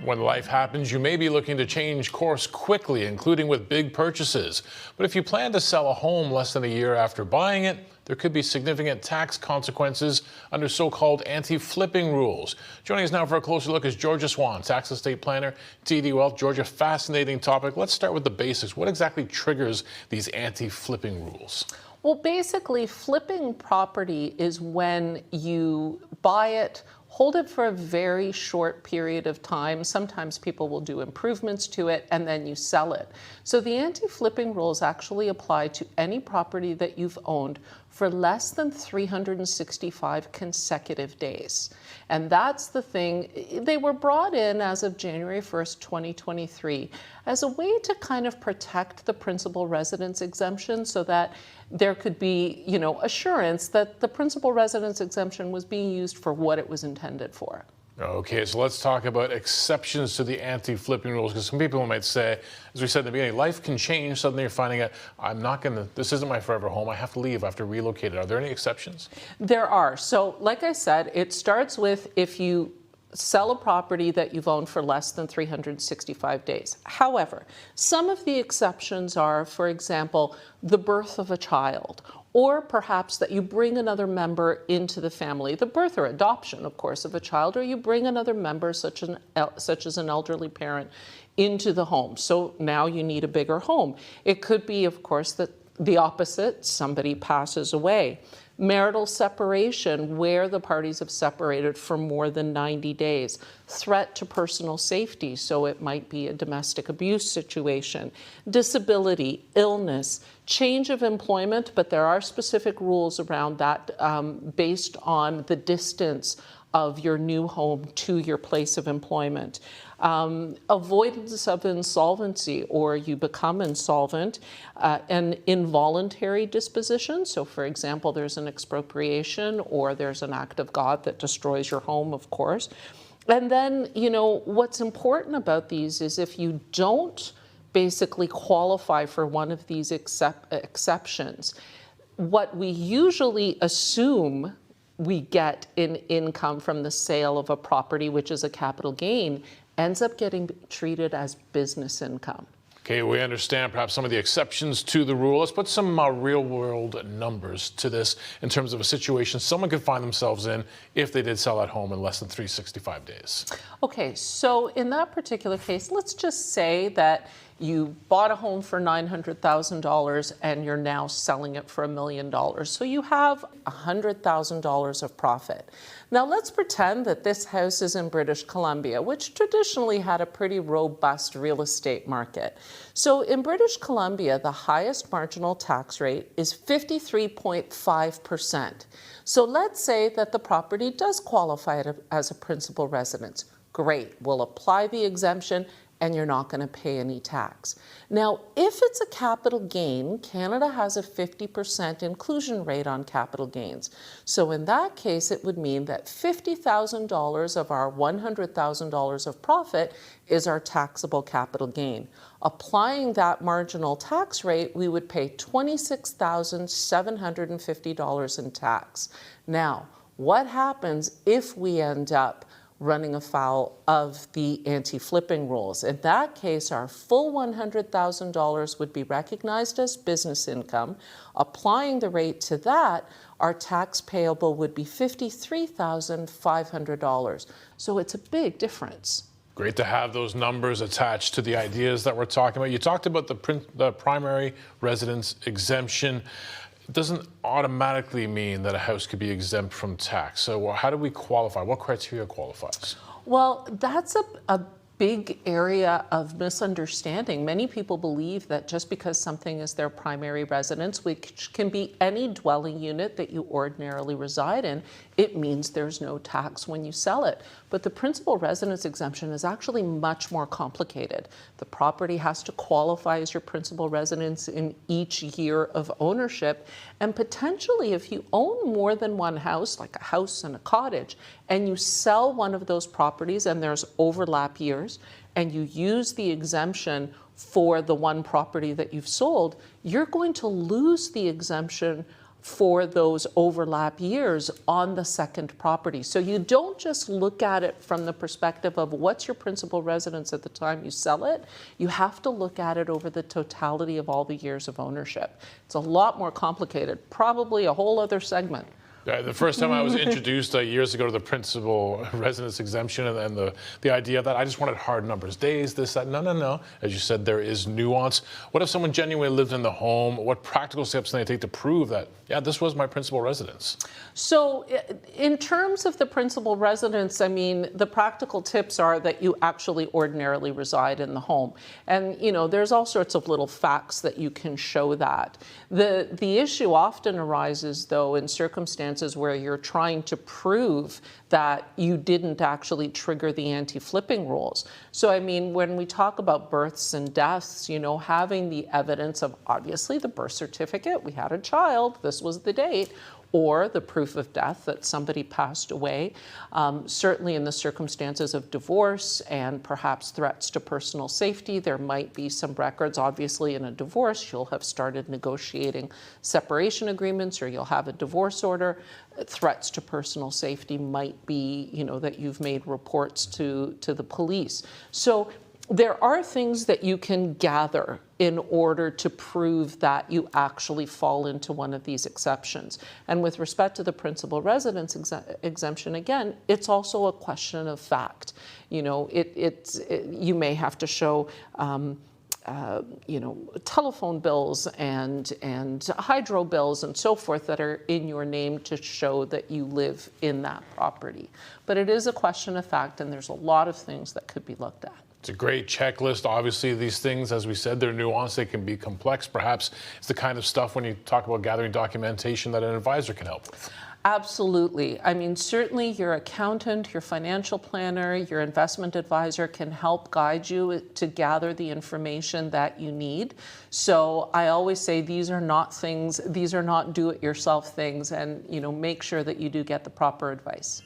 When life happens, you may be looking to change course quickly, including with big purchases. But if you plan to sell a home less than a year after buying it, there could be significant tax consequences under so-called anti-flipping rules. Joining us now for a closer look is Georgia Swan, tax estate planner, TD Wealth. Georgia, fascinating topic. Let's start with the basics. What exactly triggers these anti-flipping rules? Well, basically, flipping property is when you buy it, hold it for a very short period of time. Sometimes people will do improvements to it, and then you sell it. So the anti-flipping rules actually apply to any property that you've owned for less than 365 consecutive days. And that's the thing. They were brought in as of January 1st, 2023, as a way to kind of protect the principal residence exemption so that there could be, assurance that the principal residence exemption was being used for what it was intended for. Okay, so let's talk about exceptions to the anti-flipping rules, because some people might say, as we said in the beginning, life can change. Suddenly you're finding out, this isn't my forever home. I have to leave. I have to relocate it. Are there any exceptions? There are. So like I said, it starts with if you sell a property that you've owned for less than 365 days. However, some of the exceptions are, for example, the birth of a child, or perhaps that you bring another member into the family, the birth or adoption, of course, of a child, or you bring another member, such as an elderly parent, into the home. So now you need a bigger home. It could be, of course, that the opposite, somebody passes away. Marital separation, where the parties have separated for more than 90 days. Threat to personal safety, so it might be a domestic abuse situation. Disability, illness, change of employment, but there are specific rules around that based on the distance of your new home to your place of employment. Avoidance of insolvency, or you become insolvent, an involuntary disposition. So for example, there's an expropriation or there's an act of God that destroys your home, of course. And then, what's important about these is if you don't basically qualify for one of these exceptions, what we usually assume we get in income from the sale of a property, which is a capital gain, ends up getting treated as business income. Okay, we understand perhaps some of the exceptions to the rule. Let's put some real-world numbers to this in terms of a situation someone could find themselves in if they did sell at home in less than 365 days. Okay, so in that particular case, let's just say that you bought a home for $900,000 and you're now selling it for $1 million. So you have $100,000 of profit. Now let's pretend that this house is in British Columbia, which traditionally had a pretty robust real estate market. So in British Columbia, the highest marginal tax rate is 53.5%. So let's say that the property does qualify as a principal residence. Great, we'll apply the exemption and you're not going to pay any tax. Now, if it's a capital gain, Canada has a 50% inclusion rate on capital gains. So in that case, it would mean that $50,000 of our $100,000 of profit is our taxable capital gain. Applying that marginal tax rate, we would pay $26,750 in tax. Now, what happens if we end up running afoul of the anti-flipping rules? In that case, our full $100,000 would be recognized as business income. Applying the rate to that, our tax payable would be $53,500. So it's a big difference. Great to have those numbers attached to the ideas that we're talking about. You talked about the primary residence exemption. It doesn't automatically mean that a house could be exempt from tax. So how do we qualify? What criteria qualifies? Well, that's a big area of misunderstanding. Many people believe that just because something is their primary residence, which can be any dwelling unit that you ordinarily reside in, it means there's no tax when you sell it. But the principal residence exemption is actually much more complicated. The property has to qualify as your principal residence in each year of ownership. And potentially, if you own more than one house, like a house and a cottage, and you sell one of those properties and there's overlap years, and you use the exemption for the one property that you've sold, you're going to lose the exemption for those overlap years on the second property. So you don't just look at it from the perspective of what's your principal residence at the time you sell it. You have to look at it over the totality of all the years of ownership. It's a lot more complicated, probably a whole other segment. The first time I was introduced years ago to the principal residence exemption and the idea that I just wanted hard numbers, days, this, that. No. As you said, there is nuance. What if someone genuinely lived in the home? What practical steps can they take to prove that, yeah, this was my principal residence? So in terms of the principal residence, I mean, the practical tips are that you actually ordinarily reside in the home. And, you know, there's all sorts of little facts that you can show that. The issue often arises, though, in circumstances where you're trying to prove that you didn't actually trigger the anti-flipping rules. So, I mean, when we talk about births and deaths, you know, having the evidence of obviously the birth certificate, we had a child, this was the date, or the proof of death that somebody passed away. Certainly in the circumstances of divorce and perhaps threats to personal safety, there might be some records. Obviously in a divorce, you'll have started negotiating separation agreements or you'll have a divorce order. Threats to personal safety might be, you know, that you've made reports to the police. So there are things that you can gather in order to prove that you actually fall into one of these exceptions. And with respect to the principal residence exemption, again, it's also a question of fact. You know, you may have to show you know, telephone bills and hydro bills and so forth that are in your name to show that you live in that property. But it is a question of fact, and there's a lot of things that could be looked at. It's a great checklist. Obviously, these things, as we said, they're nuanced. They can be complex. Perhaps it's the kind of stuff when you talk about gathering documentation that an advisor can help with. Absolutely. I mean, certainly your accountant, your financial planner, your investment advisor can help guide you to gather the information that you need. So I always say these are not things, these are not do-it-yourself things, and, you know, make sure that you do get the proper advice.